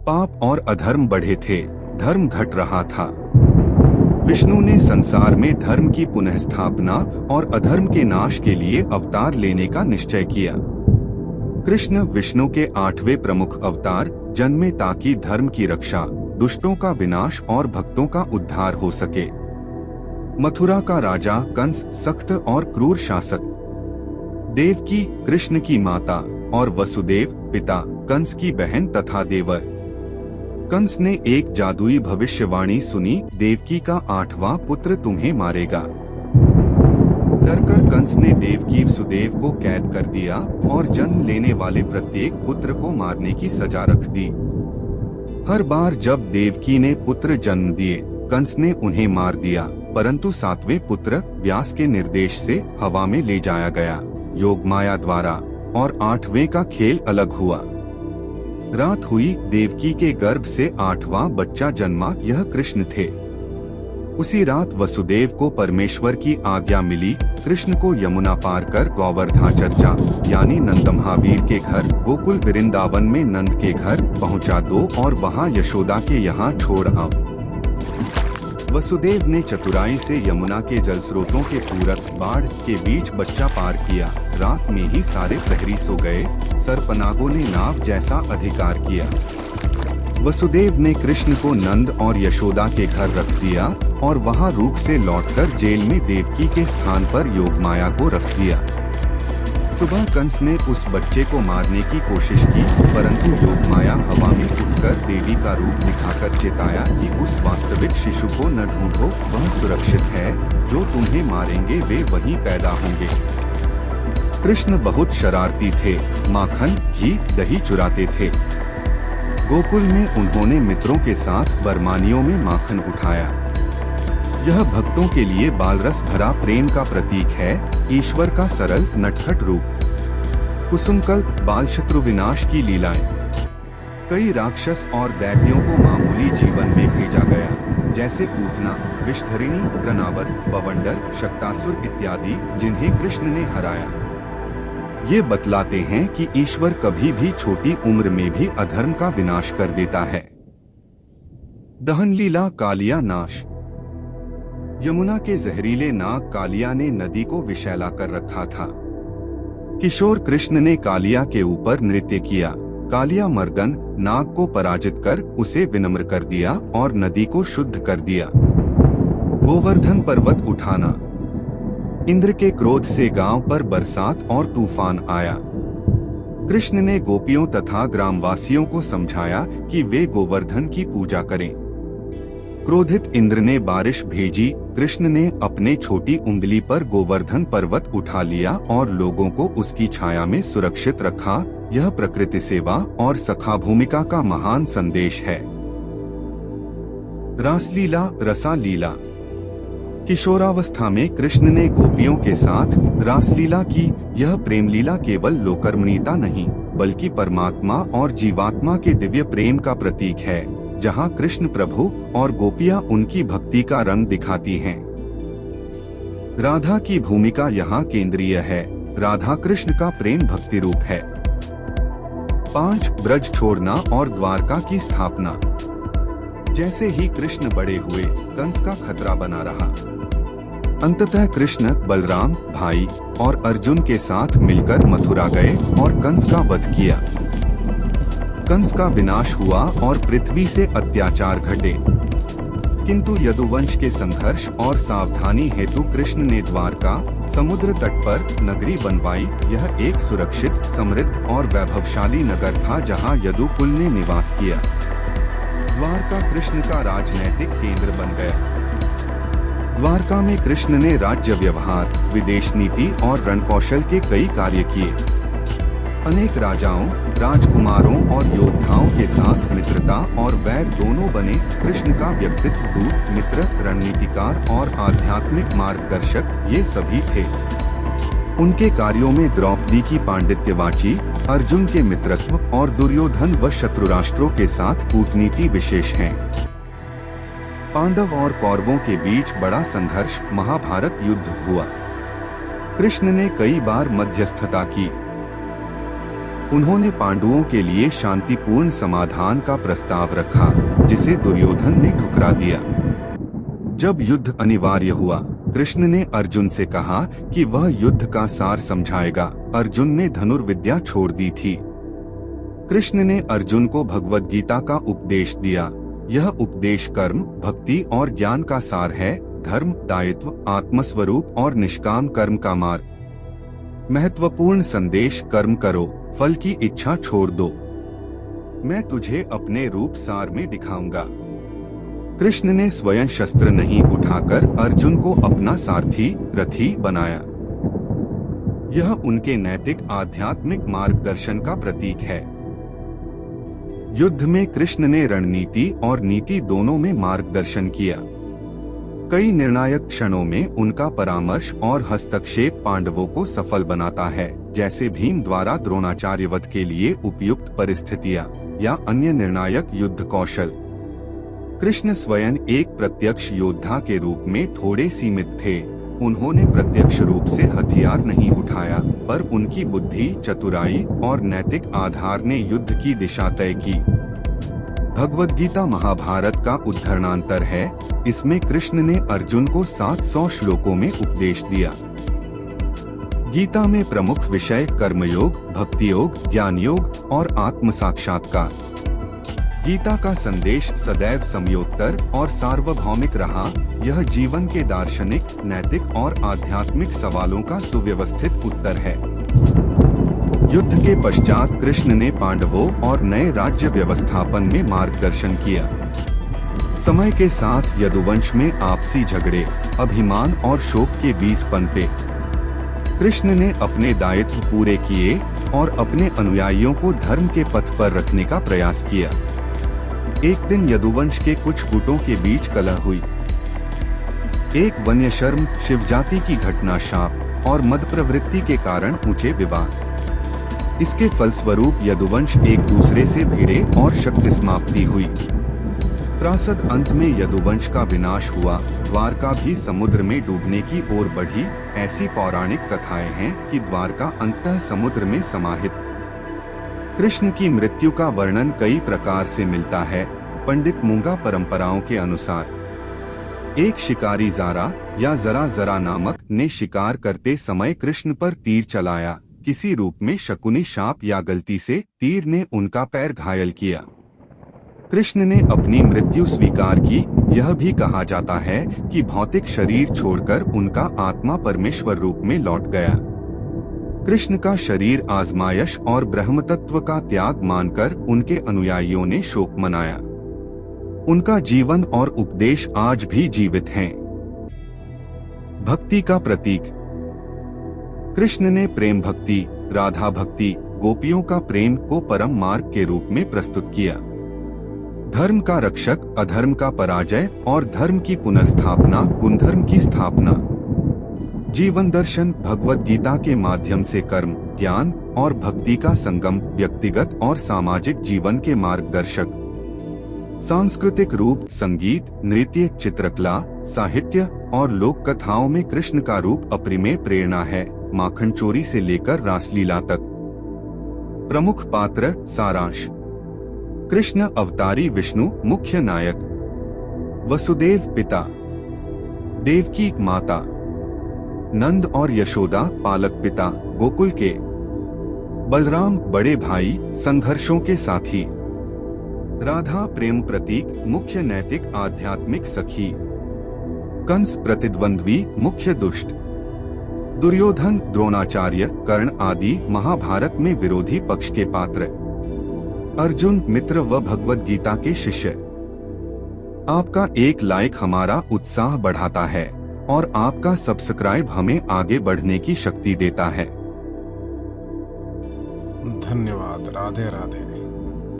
पाप और अधर्म बढ़े थे, धर्म घट रहा था। विष्णु ने संसार में धर्म की पुनः स्थापना और अधर्म के नाश के लिए अवतार लेने का निश्चय किया। कृष्ण विष्णु के 8वें प्रमुख अवतार जन्मे ताकि धर्म की रक्षा, दुष्टों का विनाश और भक्तों का उद्धार हो सके। मथुरा का राजा कंस सख्त और क्रूर शासक, देवकी कृष्ण की माता और वसुदेव पिता कंस की बहन तथा देवर। कंस ने एक जादुई भविष्यवाणी सुनी, देवकी का 8वां पुत्र तुम्हें मारेगा। डरकर कंस ने देवकी वसुदेव को कैद कर दिया और जन्म लेने वाले प्रत्येक पुत्र को मारने की सजा रख दी। हर बार जब देवकी ने पुत्र जन्म दिए, कंस ने उन्हें मार दिया, परंतु 7वें पुत्र व्यास के निर्देश से हवा में ले जाया गया योगमाया द्वारा और 8वें का खेल अलग हुआ। रात हुई, देवकी के गर्भ से 8वां बच्चा जन्मा, यह कृष्ण थे। उसी रात वसुदेव को परमेश्वर की आज्ञा मिली, कृष्ण को यमुना पार कर गोवर्धाचर्चा यानी नंद महावीर के घर गोकुल वृंदावन में नंद के घर पहुंचा दो और वहां यशोदा के यहाँ छोड़ आओ। वसुदेव ने चतुराई से यमुना के जल स्रोतों के पूरक बाढ़ के बीच बच्चा पार किया। रात में ही सारे प्रहरी सो गए, सर्पनागों ने नाव जैसा अधिकार किया। वसुदेव ने कृष्ण को नंद और यशोदा के घर रख दिया और वहां रूप से लौटकर जेल में देवकी के स्थान पर योगमाया को रख दिया। सुबह कंस ने उस बच्चे को मारने की कोशिश की, परंतु योगमाया हवा में उठकर देवी का रूप दिखाकर चेताया कि उस वास्तविक शिशु को न ढूंढो, वह सुरक्षित है, जो तुम्हें मारेंगे वे वहीं पैदा होंगे। कृष्ण बहुत शरारती थे, माखन घी दही चुराते थे। गोकुल में उन्होंने मित्रों के साथ बरमानियों में माखन उठाया। यह भक्तों के लिए बालरस भरा प्रेम का प्रतीक है, ईश्वर का सरल नटखट रूप। कुसुमकल बाल शत्रु विनाश की लीलाएं। कई राक्षस और दैत्यों को मामूली जीवन में भेजा गया, जैसे पूतना, विषधरिणी, क्रनावर, बवंडर, शक्तासुर इत्यादि, जिन्हें कृष्ण ने हराया। ये बतलाते हैं कि ईश्वर कभी भी छोटी उम्र में भी अधर्म का विनाश कर देता है। दहन लीला कालिया नाश। यमुना के जहरीले नाग कालिया ने नदी को विषैला कर रखा था। किशोर कृष्ण ने कालिया के ऊपर नृत्य किया। कालिया मर्दन नाग को पराजित कर उसे विनम्र कर दिया और नदी को शुद्ध कर दिया। गोवर्धन पर्वत उठाना। इंद्र के क्रोध से गांव पर बरसात और तूफान आया। कृष्ण ने गोपियों तथा ग्रामवासियों को समझाया कि वे गोवर्धन की पूजा करें। क्रोधित इंद्र ने बारिश भेजी। कृष्ण ने अपने छोटी उंगली पर गोवर्धन पर्वत उठा लिया और लोगों को उसकी छाया में सुरक्षित रखा। यह प्रकृति सेवा और सखा भूमिका का महान संदेश है। रासलीला रसा लीला। किशोरावस्था में कृष्ण ने गोपियों के साथ रासलीला की। यह प्रेम लीला केवल लोकर्मणीता नहीं, बल्कि परमात्मा और जीवात्मा के दिव्य प्रेम का प्रतीक है, जहां कृष्ण प्रभु और गोपियां उनकी भक्ति का रंग दिखाती हैं। राधा की भूमिका यहाँ केंद्रीय है। राधा कृष्ण का प्रेम भक्ति रूप है। 5 ब्रज छोड़ना और द्वारका की स्थापना। जैसे ही कृष्ण बड़े हुए, कंस का खतरा बना रहा। अंततः कृष्ण बलराम भाई और अर्जुन के साथ मिलकर मथुरा गए और कंस का वध किया। कंस का विनाश हुआ और पृथ्वी से अत्याचार घटे। किंतु यदुवंश के संघर्ष और सावधानी हेतु कृष्ण ने द्वारका समुद्र तट पर नगरी बनवाई। यह एक सुरक्षित, समृद्ध और वैभवशाली नगर था, जहां यदुकुल ने निवास किया। द्वारका कृष्ण का राजनैतिक केंद्र बन गया। द्वारका में कृष्ण ने राज्य व्यवहार, विदेश नीति और रणकौशल के कई कार्य किए। अनेक राजाओं, राजकुमारों और योद्धाओं के साथ मित्रता और वैर दोनों बने। कृष्ण का व्यक्तित्व दूत, मित्र, रणनीतिकार और आध्यात्मिक मार्गदर्शक ये सभी थे। उनके कार्यों में द्रौपदी की पांडित्यवाची, अर्जुन के मित्रत्व और दुर्योधन व शत्रुराष्ट्रों के साथ कूटनीति विशेष हैं। पांडव और कौरवों के बीच बड़ा संघर्ष, महाभारत युद्ध हुआ। कृष्ण ने कई बार मध्यस्थता की। उन्होंने पांडवों के लिए शांतिपूर्ण समाधान का प्रस्ताव रखा, जिसे दुर्योधन ने ठुकरा दिया। जब युद्ध अनिवार्य हुआ, कृष्ण ने अर्जुन से कहा कि वह युद्ध का सार समझाएगा। अर्जुन ने धनुर्विद्या छोड़ दी थी। कृष्ण ने अर्जुन को भगवद गीता का उपदेश दिया। यह उपदेश कर्म, भक्ति और ज्ञान का सार है। धर्म, दायित्व, आत्मस्वरूप और निष्काम कर्म का मार्ग। महत्वपूर्ण संदेश: कर्म करो, फल की इच्छा छोड़ दो। मैं तुझे अपने रूप सार में दिखाऊंगा। कृष्ण ने स्वयं शस्त्र नहीं उठाकर अर्जुन को अपना सारथी, रथी बनाया। यह उनके नैतिक आध्यात्मिक मार्गदर्शन का प्रतीक है। युद्ध में कृष्ण ने रणनीति और नीति दोनों में मार्गदर्शन किया। कई निर्णायक क्षणों में उनका परामर्श और हस्तक्षेप पांडवों को सफल बनाता है, जैसे भीम द्वारा द्रोणाचार्य वध के लिए उपयुक्त परिस्थितियां या अन्य निर्णायक युद्ध कौशल। कृष्ण स्वयं एक प्रत्यक्ष योद्धा के रूप में थोड़े सीमित थे। उन्होंने प्रत्यक्ष रूप से हथियार नहीं उठाया, पर उनकी बुद्धि, चतुराई और नैतिक आधार ने युद्ध की दिशा तय की। भगवद गीता महाभारत का उद्धरणांतर है। इसमें कृष्ण ने अर्जुन को 700 श्लोकों में उपदेश दिया। गीता में प्रमुख विषय कर्मयोग, भक्ति योग, ज्ञान योग और आत्म साक्षात्कार। गीता का संदेश सदैव समयोत्तर और सार्वभौमिक रहा। यह जीवन के दार्शनिक, नैतिक और आध्यात्मिक सवालों का सुव्यवस्थित उत्तर है। युद्ध के पश्चात कृष्ण ने पांडवों और नए राज्य व्यवस्थापन में मार्गदर्शन किया। समय के साथ यदुवंश में आपसी झगड़े, अभिमान और शोक के बीज पनपे। कृष्ण ने अपने दायित्व पूरे किए और अपने अनुयायियों को धर्म के पथ पर रखने का प्रयास किया। एक दिन यदुवंश के कुछ गुटों के बीच कलह हुई। एक वन्यशर्म, शिवजाति की घटना, शाप और मद प्रवृत्ति के कारण ऊंचे विवाद। इसके फलस्वरूप यदुवंश एक दूसरे से भिड़े और शक्ति समाप्ति हुई। प्रासद अंत में यदुवंश का विनाश हुआ। द्वारका भी समुद्र में डूबने की ओर बढ़ी। ऐसी पौराणिक कथाएं हैं कि द्वारका अंततः समुद्र में समाहित। कृष्ण की मृत्यु का वर्णन कई प्रकार से मिलता है। पंडित मूंगा परंपराओं के अनुसार एक शिकारी ज़ारा या जरा जरा नामक ने शिकार करते समय कृष्ण पर तीर चलाया। किसी रूप में शकुनी शाप या गलती से तीर ने उनका पैर घायल किया। कृष्ण ने अपनी मृत्यु स्वीकार की। यह भी कहा जाता है कि भौतिक शरीर छोड़कर उनका आत्मा परमेश्वर रूप में लौट गया। कृष्ण का शरीर आजमाइश और ब्रह्म तत्व का त्याग मानकर उनके अनुयायियों ने शोक मनाया। उनका जीवन और उपदेश आज भी जीवित हैं। भक्ति का प्रतीक। कृष्ण ने प्रेम भक्ति, राधा भक्ति, गोपियों का प्रेम को परम मार्ग के रूप में प्रस्तुत किया। धर्म का रक्षक, अधर्म का पराजय और धर्म की पुनर्स्थापना, गुणधर्म की स्थापना। जीवन दर्शन। भगवद गीता के माध्यम से कर्म, ज्ञान और भक्ति का संगम, व्यक्तिगत और सामाजिक जीवन के मार्गदर्शक। सांस्कृतिक रूप। संगीत, नृत्य, चित्रकला, साहित्य और लोक कथाओं में कृष्ण का रूप अप्रिमेय प्रेरणा है। माखन चोरी से लेकर रासलीला तक। प्रमुख पात्र। सारांश। कृष्ण अवतारी विष्णु मुख्य नायक। वसुदेव पिता, देवकी माता, नंद और यशोदा पालक पिता गोकुल के, बलराम बड़े भाई, संघर्षों के साथी, राधा प्रेम प्रतीक, मुख्य नैतिक आध्यात्मिक सखी, कंस प्रतिद्वंद्वी, मुख्य दुष्ट, दुर्योधन, द्रोणाचार्य, कर्ण आदि महाभारत में विरोधी पक्ष के पात्र, अर्जुन मित्र व भगवद गीता के शिष्य। आपका एक लाइक हमारा उत्साह बढ़ाता है और आपका सब्सक्राइब हमें आगे बढ़ने की शक्ति देता है। धन्यवाद। राधे राधे।